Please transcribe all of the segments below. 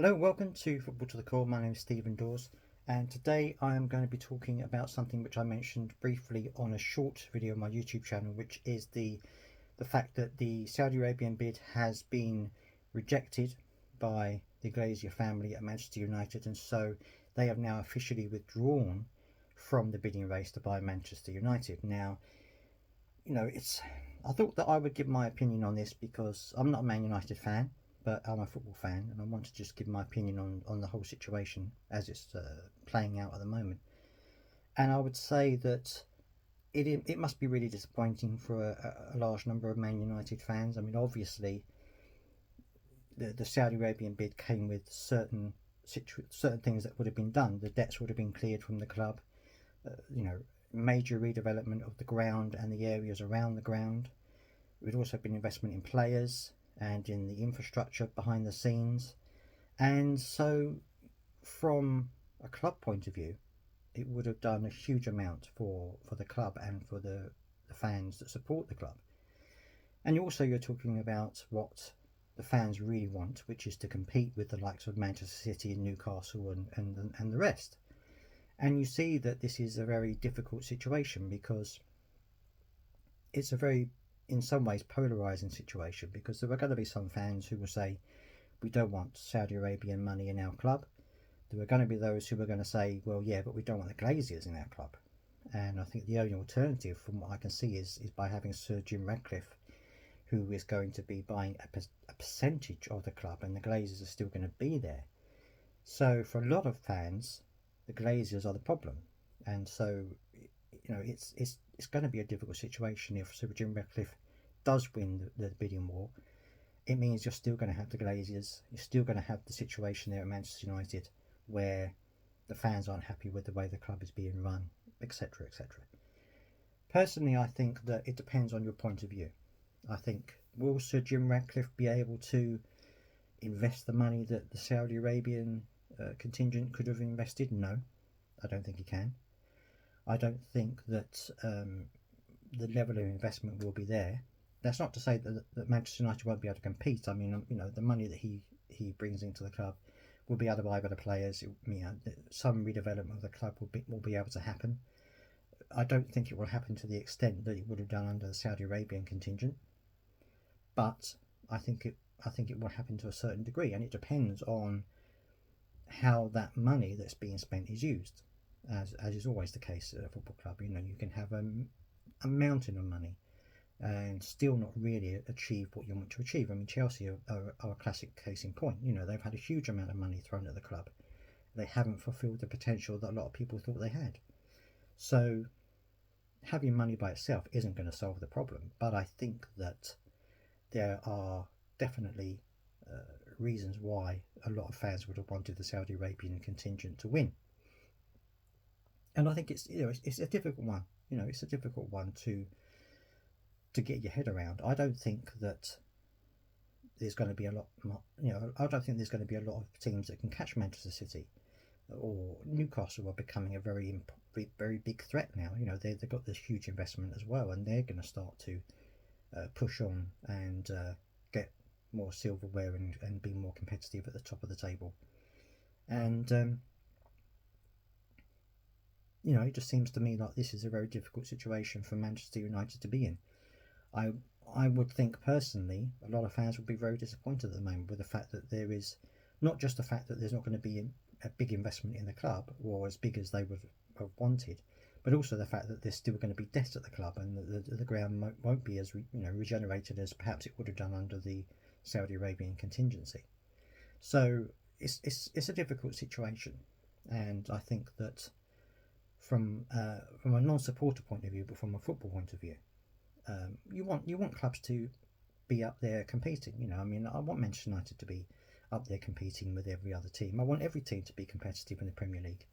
Hello, welcome to Football to the Core. My name is Stephen Dawes, and today I am going to be talking about something which I mentioned briefly on a short video on my YouTube channel, which is the fact that the Saudi Arabian bid has been rejected by the Glazer family at Manchester United, and so they have now officially withdrawn from the bidding race to buy Manchester United. Now, I thought that I would give my opinion on this because I'm not a Man United fan, but I'm a football fan, and I want to just give my opinion on the whole situation as it's playing out at the moment. And I would say that it must be really disappointing for a large number of Man United fans. I mean, obviously, the Saudi Arabian bid came with certain things that would have been done. The debts would have been cleared from the club. You know, major redevelopment of the ground and the areas around the ground. It would also have been investment in players and in the infrastructure behind the scenes. And so, from a club point of view, it would have done a huge amount for the club and for the fans that support the club. And also, you're talking about what the fans really want, which is to compete with the likes of Manchester City and Newcastle and the rest. And you see that this is a very difficult situation because it's a very, in some ways, polarizing situation, because there are going to be some fans who will say, we don't want Saudi Arabian money in our club. There are going to be those who are going to say, well, yeah, but we don't want the Glazers in our club. And I think the only alternative, from what I can see, is by having Sir Jim Ratcliffe, who is going to be buying a percentage of the club, and the Glazers are still going to be there. So for a lot of fans, the Glazers are the problem. And so, it's going to be a difficult situation if Sir Jim Ratcliffe does win the bidding war. It means you're still going to have the Glazers. You're still going to have the situation there at Manchester United where the fans aren't happy with the way the club is being run, etc., etc. Personally, I think that it depends on your point of view. I think, will Sir Jim Ratcliffe be able to invest the money that the Saudi Arabian contingent could have invested? No, I don't think he can. I don't think that the level of investment will be there. That's not to say that Manchester United won't be able to compete. I mean, the money that he brings into the club will be able to buy better players. Some redevelopment of the club will be able to happen. I don't think it will happen to the extent that it would have done under the Saudi Arabian contingent, but I think it will happen to a certain degree, and it depends on how that money that's being spent is used. As is always the case at a football club, you can have a mountain of money and still not really achieve what you want to achieve. I mean, Chelsea are a classic case in point. They've had a huge amount of money thrown at the club. They haven't fulfilled the potential that a lot of people thought they had. So having money by itself isn't going to solve the problem, but I think that there are definitely reasons why a lot of fans would have wanted the Saudi Arabian contingent to win. And I think it's a difficult one. It's a difficult one to get your head around. I don't think that there's going to be a lot. I don't think there's going to be a lot of teams that can catch Manchester City or Newcastle are becoming a very very big threat now. They've got this huge investment as well, and they're going to start to push on and get more silverware and be more competitive at the top of the table. And it just seems to me like this is a very difficult situation for Manchester United to be in. I would think personally a lot of fans would be very disappointed at the moment with the fact that there is not just the fact that there's not going to be a big investment in the club, or as big as they would have wanted, but also the fact that there's still going to be debt at the club, and the ground won't be as regenerated as perhaps it would have done under the Saudi Arabian contingency. So it's a difficult situation, and I think that from a non-supporter point of view, but from a football point of view, you want clubs to be up there competing. I mean, I want Manchester United to be up there competing with every other team. I want every team to be competitive in the Premier League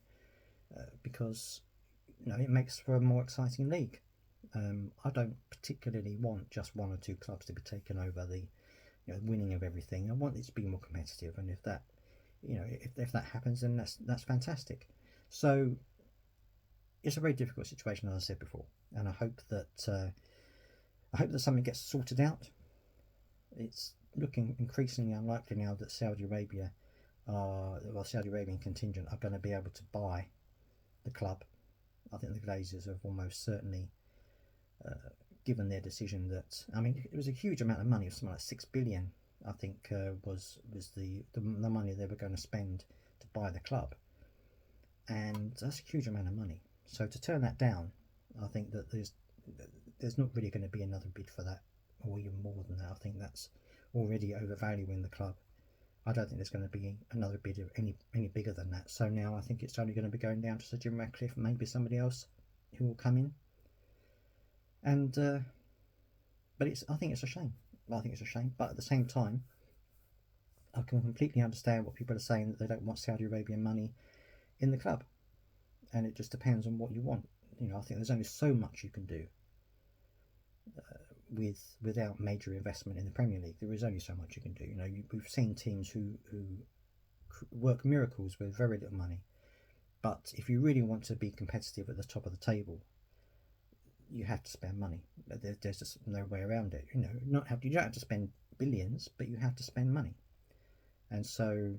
because it makes for a more exciting league. I don't particularly want just one or two clubs to be taken over the winning of everything. I want it to be more competitive, and if that if that happens, then that's fantastic. So it's a very difficult situation, as I said before, and I hope that something gets sorted out. It's looking increasingly unlikely now that Saudi Arabia Saudi Arabian contingent are going to be able to buy the club. I think the Glazers have almost certainly given their decision that, I mean, it was a huge amount of money. It was something like 6 billion, I think, was the money they were going to spend to buy the club, and that's a huge amount of money. So to turn that down, I think that there's not really going to be another bid for that, or even more than that. I think that's already overvaluing the club. I don't think there's going to be another bid of any bigger than that. So now I think it's only going to be going down to Sir Jim Ratcliffe, maybe somebody else who will come in. And but I think it's a shame. I think it's a shame. But at the same time, I can completely understand what people are saying, that they don't want Saudi Arabian money in the club, and it just depends on what you want. You know, I think there's only so much you can do without major investment in the Premier League. There is only so much you can do. You know, we've seen teams who work miracles with very little money. But if you really want to be competitive at the top of the table, you have to spend money. There's just no way around it. You know, you don't have to spend billions, but you have to spend money. And so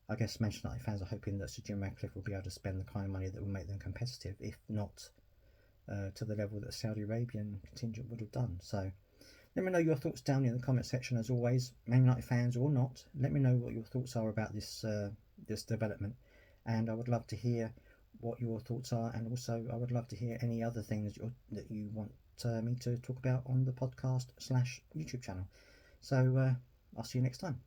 I guess Manchester United fans are hoping that Sir Jim Ratcliffe will be able to spend the kind of money that will make them competitive, if not to the level that the Saudi Arabian contingent would have done. So let me know your thoughts down in the comment section, as always, Man United fans or not. Let me know what your thoughts are about this development, and I would love to hear what your thoughts are, and also I would love to hear any other things that you want me to talk about on the podcast / YouTube channel. So I'll see you next time.